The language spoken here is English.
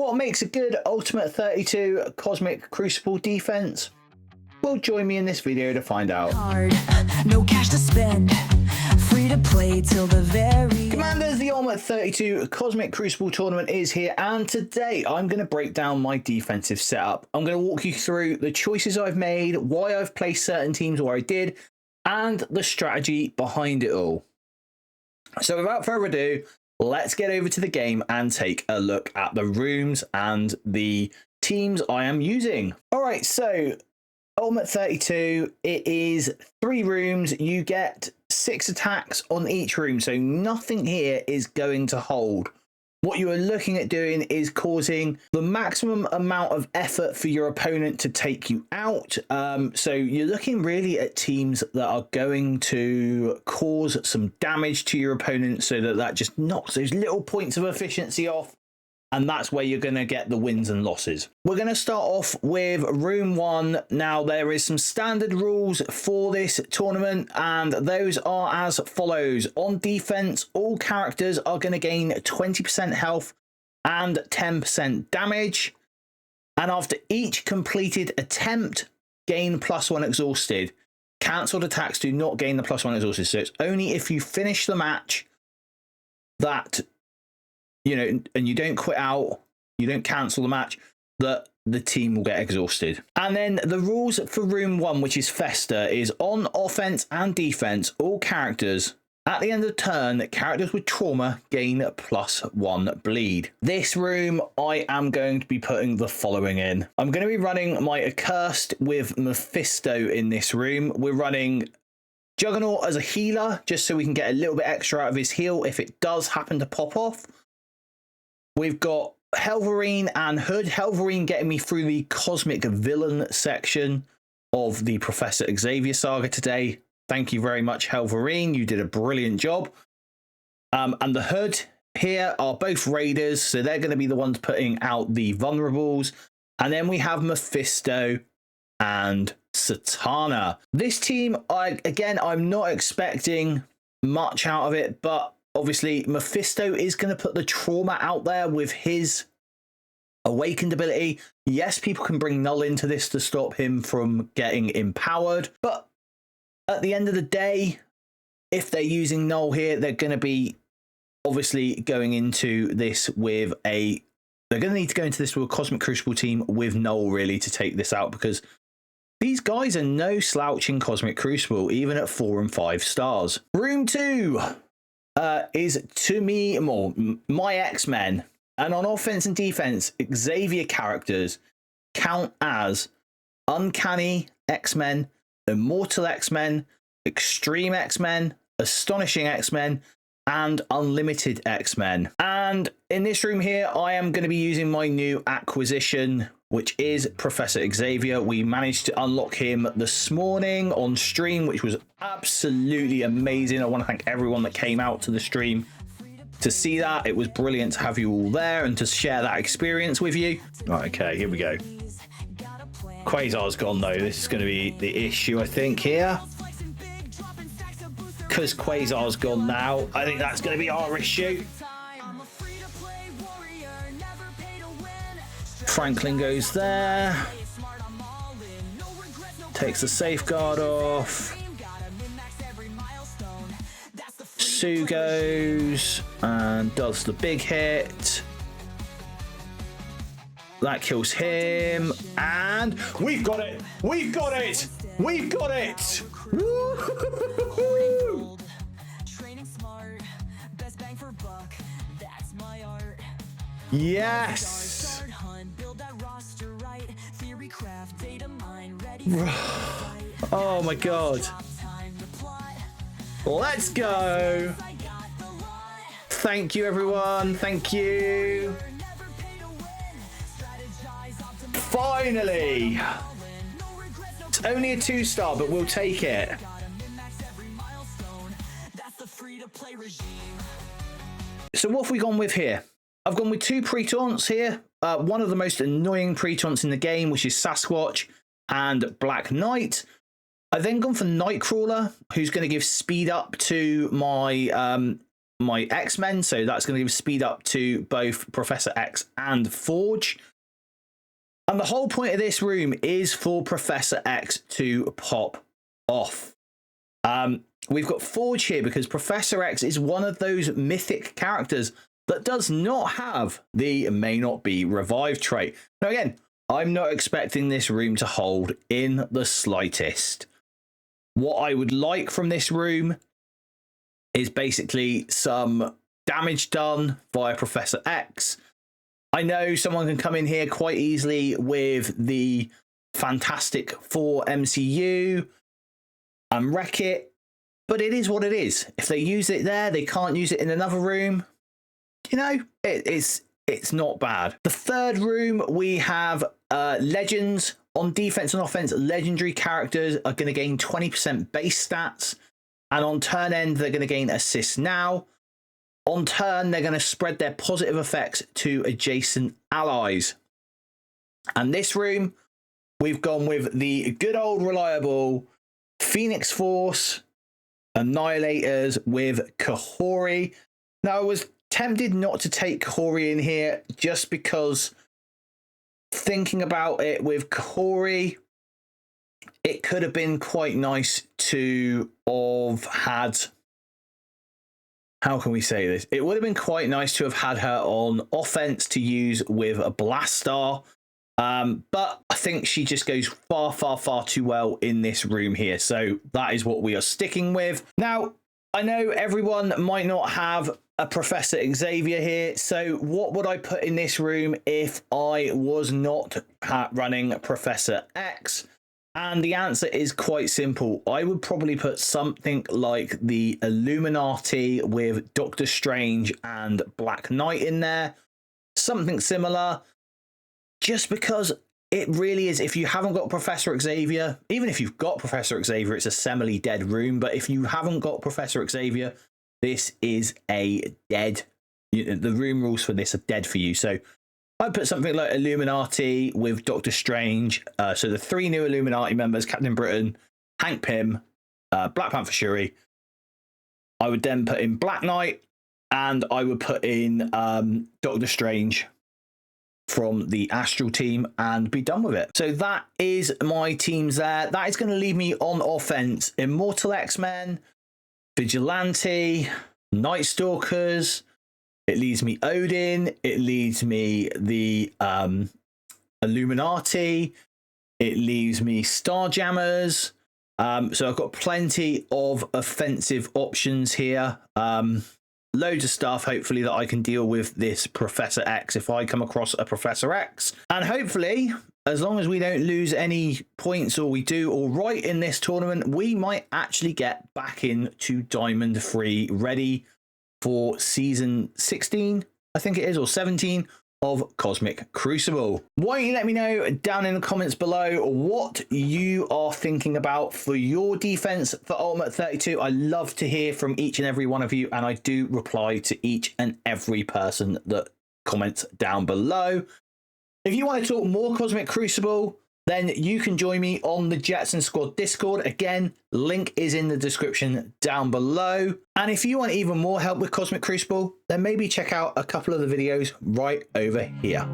What makes a good Ultimate 32 Cosmic Crucible defense? Well, join me in this video to find out. Hard, no cash to spend, free to play till the very Commanders, the Ultimate 32 Cosmic Crucible Tournament is here, and today I'm going to break down my defensive setup. I'm going to walk you through the choices I've made, why I've placed certain teams where I did, and the strategy behind it all. So without further ado, let's get over to the game and take a look at the rooms and the teams I am using. All right, so Ultimate 32, it is 3 rooms. You get 6 attacks on each room, so nothing here is going to hold. What you are looking at doing is causing the maximum amount of effort for your opponent to take you out. So you're looking really at teams that are going to cause some damage to your opponent so that just knocks those little points of efficiency off. And that's where you're going to get the wins and losses. We're going to start off with room 1. Now, there is some standard rules for this tournament, and those are as follows. On defense, all characters are going to gain 20% health and 10% damage. And after each completed attempt, gain +1 exhausted. Cancelled attacks do not gain the +1 exhausted. So it's only if you finish the match that, you know, and you don't quit out, you don't cancel the match, that the team will get exhausted. And then the rules for room 1, which is Festa, is on offense and defense, all characters at the end of the turn, characters with trauma gain +1 bleed. This room, I am going to be putting the following in. I'm going to be running my Accursed with Mephisto in this room. We're running Juggernaut as a healer, just so we can get a little bit extra out of his heal if it does happen to pop off. We've got Helverine and Hood. Helverine getting me through the Cosmic Villain section of the Professor Xavier saga today. Thank you very much, Helverine. You did a brilliant job. And the Hood here are both Raiders, so they're going to be the ones putting out the vulnerables. And then we have Mephisto and Satana. This team, I'm not expecting much out of it, but obviously, Mephisto is going to put the trauma out there with his awakened ability. Yes, people can bring Null into this to stop him from getting empowered. But at the end of the day, if they're using Null here, they're going to be obviously going into this with a... They're going to need to go into this with a Cosmic Crucible team with Null, really, to take this out, because these guys are no slouch in Cosmic Crucible, even at 4 and 5 stars. Room 2. Is to me more my X-Men, and on offense and defense, Xavier characters count as Uncanny X-Men, Immortal X-Men, Extreme X-Men, Astonishing X-Men, and Unlimited X-Men. And in this room here, I am going to be using my new acquisition, which is Professor Xavier. We managed to unlock him this morning on stream, which was absolutely amazing. I want to thank everyone that came out to the stream to see that. It was brilliant to have you all there and to share that experience with you. Right, okay, here we go. Quasar's gone though. This is going to be the issue, I think, here. Because Quasar's gone now, I think that's going to be our issue. Franklin goes there, takes the safeguard off. Sue goes and does the big hit. That kills him, and we've got it! We've got it! We've got it! Woo-hoo-hoo-hoo-hoo! Yes! Oh my god. Let's go. Thank you, everyone. Thank you. Finally. It's only a 2-star, but we'll take it. So what have we gone with here? I've gone with 2 pre-taunts here. One of the most annoying pre-taunts in the game, which is Sasquatch and Black Knight. I've then gone for Nightcrawler, who's going to give speed up to my my X-Men, so that's going to give speed up to both Professor X and Forge. And the whole point of this room is for Professor X to pop off. We've got Forge here because Professor X is one of those mythic characters that does not have the may not be revived trait. Now again, I'm not expecting this room to hold in the slightest. What I would like from this room is basically some damage done via Professor X. I know someone can come in here quite easily with the Fantastic Four MCU and wreck it, but it is what it is. If they use it there, they can't use it in another room. You know, it's not bad. The third room, we have legends. On defense and offense, legendary characters are going to gain 20% base stats, and on turn end, they're going to gain assists now. On turn, they're going to spread their positive effects to adjacent allies. And this room, we've gone with the good old reliable Phoenix Force Annihilators with Kahori. Now, I was tempted not to take Kahori in here just because thinking about it with Kahori, it could have been quite nice to have had, how can we say this? It would have been quite nice to have had her on offense to use with a Blastar. But I think she just goes far too well in this room here. So that is what we are sticking with. Now, I know everyone might not have a Professor Xavier here. So what would I put in this room if I was not running Professor X? And the answer is quite simple. I would probably put something like the Illuminati with Doctor Strange and Black Knight in there. Something similar. Just because it really is, if you haven't got Professor Xavier, even if you've got Professor Xavier, it's a semi-dead room. But if you haven't got Professor Xavier, this is a dead. The room rules for this are dead for you. So I'd put something like Illuminati with Doctor Strange. So the three new Illuminati members, Captain Britain, Hank Pym, Black Panther Shuri. I would then put in Black Knight, and I would put in Doctor Strange from the Astral team and be done with it. So that is my teams there. That is going to leave me on offense. Immortal X-Men, Vigilante, Night Stalkers. It leaves me Odin. It leaves me the Illuminati. It leaves me Starjammers. So I've got plenty of offensive options here. Loads of stuff, hopefully, that I can deal with this Professor X if I come across a Professor X. And hopefully, as long as we don't lose any points or we do all right in this tournament, we might actually get back into Diamond 3 ready for season 16, I think it is, or 17 of Cosmic Crucible. Why don't you let me know down in the comments below what you are thinking about for your defense for Ultimate 32. I love to hear from each and every one of you, and I do reply to each and every person that comments down below. If you want to talk more Cosmic Crucible, then you can join me on the Jetson Squad Discord. Again, link is in the description down below. And if you want even more help with Cosmic Crucible, then maybe check out a couple of the videos right over here.